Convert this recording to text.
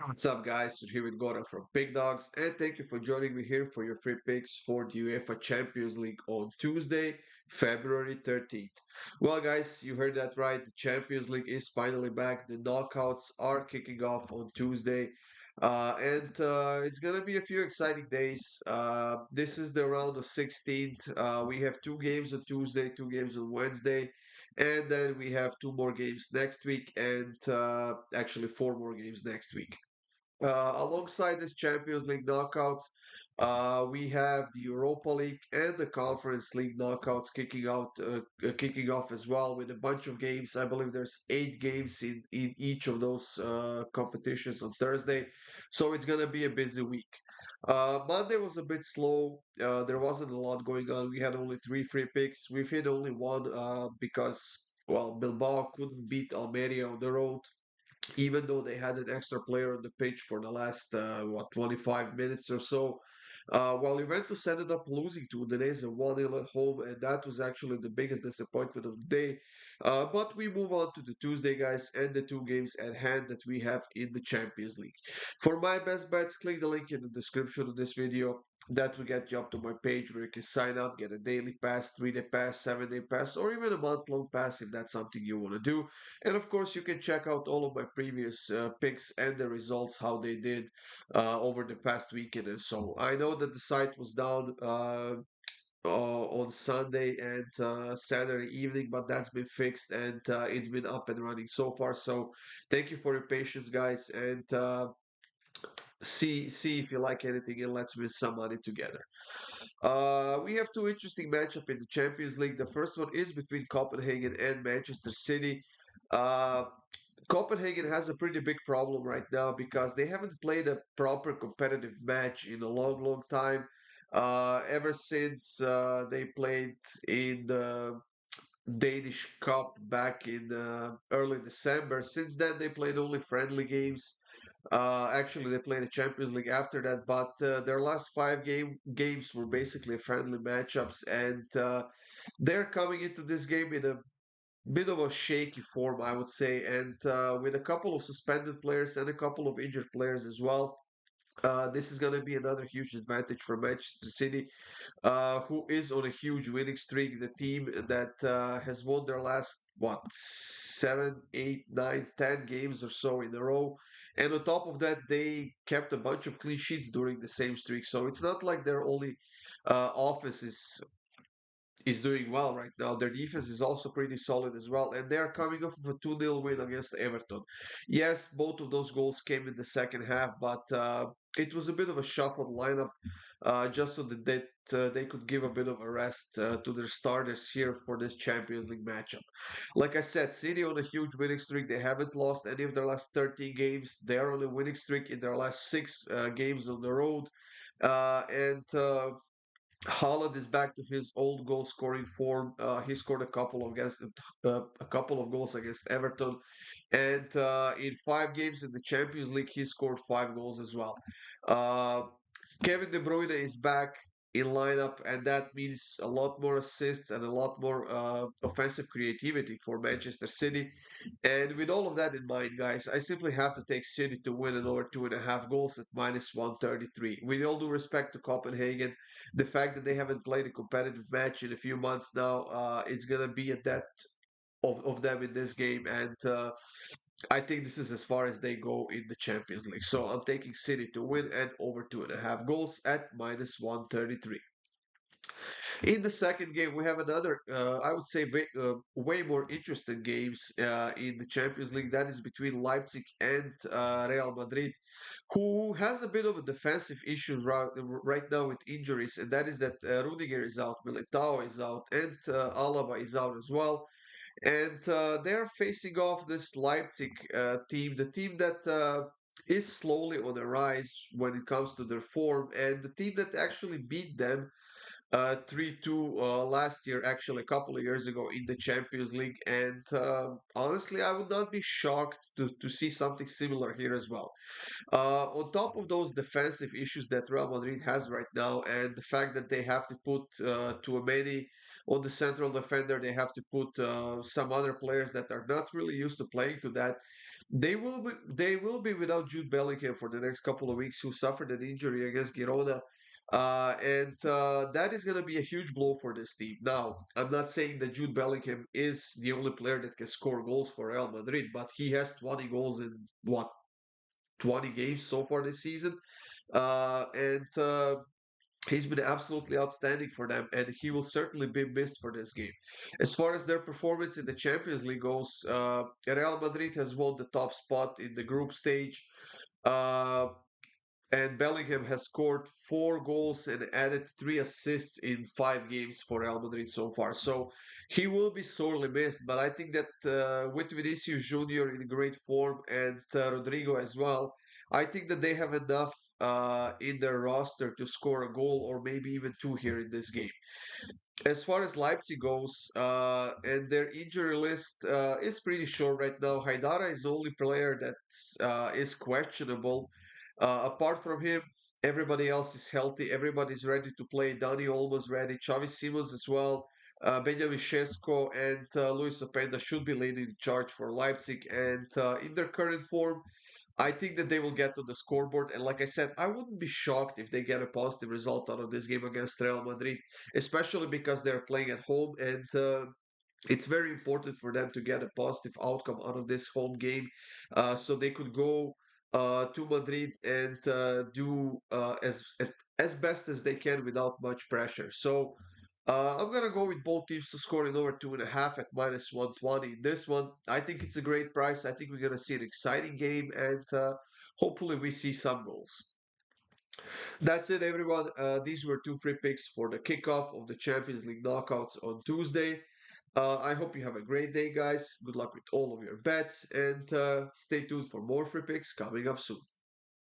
What's up, guys? We're here with Goran from Pickdawgz, and thank you for joining me here for your free picks for the UEFA Champions League on Tuesday, February 13th. Well, guys, you heard that right. The Champions League is finally back. The knockouts are kicking off on Tuesday, and it's gonna be a few exciting days. This is the round of 16th. We have two games on Tuesday, two games on Wednesday. And then we have two more games next week, and actually four more games next week. Alongside this Champions League knockouts, we have the Europa League and the Conference League knockouts kicking off as well with a bunch of games. I believe there's 8 games in each of those competitions on Thursday, so it's gonna be a busy week. Monday was a bit slow. There wasn't a lot going on. We had only three free picks. We've hit only one because well, Bilbao couldn't beat Almeria on the road even though they had an extra player on the pitch for the last 25 minutes or so. While Juventus ended up losing to Udinese 1-0 at home, and that was actually the biggest disappointment of the day. But we move on to the Tuesday, guys, and the two games at hand that we have in the Champions League. For my best bets, click the link in the description of this video. That will get you up to my page where you can sign up, get a daily pass, 3-day pass, 7-day pass, or even a month-long pass if that's something you want to do. And of course, you can check out all of my previous picks and the results, how they did over the past weekend and so. I know that the site was down on Sunday and Saturday evening, but that's been fixed and it's been up and running so far. So thank you for your patience, guys, and see if you like anything and let's win some money together. We have two interesting matchups in the Champions League. The first one is between Copenhagen and Manchester City. Uh, Copenhagen has a pretty big problem right now because they haven't played a proper competitive match in a long, long time. Ever since they played in the Danish Cup back in early December. Since then, they played only friendly games. Actually, they played the Champions League after that, but their last five games were basically friendly matchups, and they're coming into this game in a bit of a shaky form, I would say, and with a couple of suspended players and a couple of injured players as well. This is going to be another huge advantage for Manchester City, who is on a huge winning streak. The team that has won their last, what, 7, 8, 9, 10 games or so in a row. And on top of that, they kept a bunch of clean sheets during the same streak. So it's not like their only offense is doing well right now. Their defense is also pretty solid as well, and they are coming off of a 2-0 win against Everton. Yes, both of those goals came in the second half, but it was a bit of a shuffled lineup just so that they could give a bit of a rest to their starters here for this Champions League matchup. Like I said, City on a huge winning streak. They haven't lost any of their last 13 games. They are on a winning streak in their last six games on the road. And Haaland is back to his old goal scoring form. He scored a couple of goals against Everton, and in 5 games in the Champions League, he scored 5 goals as well. Uh, Kevin De Bruyne is back in lineup, and that means a lot more assists and a lot more offensive creativity for Manchester City. And with all of that in mind, guys, I simply have to take City to win an over 2.5 goals at -133. With all due respect to Copenhagen, the fact that they haven't played a competitive match in a few months now, it's gonna be a debt of them in this game, and I think this is as far as they go in the Champions League. So I'm taking City to win and over 2.5 goals at -133. In the second game, we have another, I would say, way more interesting games in the Champions League. That is between Leipzig and Real Madrid, who has a bit of a defensive issue right now with injuries, and that is that Rudiger is out, Militao is out, and Alaba is out as well. And they're facing off this Leipzig team, the team that is slowly on the rise when it comes to their form, and the team that actually beat them 3-2 last year, actually a couple of years ago in the Champions League. And honestly, I would not be shocked to see something similar here as well. On top of those defensive issues that Real Madrid has right now, and the fact that they have to put Tchouaméni on the central defender, they have to put some other players that are not really used to playing to that. They will be without Jude Bellingham for the next couple of weeks, who suffered an injury against Girona. And that is going to be a huge blow for this team. Now, I'm not saying that Jude Bellingham is the only player that can score goals for Real Madrid, but he has 20 goals in what, 20 games so far this season. And he's been absolutely outstanding for them, and he will certainly be missed for this game. As far as their performance in the Champions League goes, Real Madrid has won the top spot in the group stage. Uh, and Bellingham has scored 4 goals and added 3 assists in 5 games for Real Madrid so far. So he will be sorely missed. But I think that with Vinicius Junior in great form and Rodrigo as well, I think that they have enough in their roster to score a goal or maybe even two here in this game. As far as Leipzig goes, and their injury list is pretty short right now. Haidara is the only player that is questionable. Apart from him, everybody else is healthy. Everybody's ready to play. Dani almost ready. Xavi Simons as well. Benjamin Sesko and Luis Openda should be leading the charge for Leipzig. And in their current form, I think that they will get to the scoreboard. And like I said, I wouldn't be shocked if they get a positive result out of this game against Real Madrid, especially because they're playing at home, and it's very important for them to get a positive outcome out of this home game, so they could go to Madrid and do as best as they can without much pressure. So I'm gonna go with both teams to score in over 2.5 at -120. This one, I think it's a great price. I think we're gonna see an exciting game, and hopefully we see some goals. That's it, everyone. These were two free picks for the kickoff of the Champions League knockouts on Tuesday. I hope you have a great day, guys. Good luck with all of your bets, and stay tuned for more free picks coming up soon.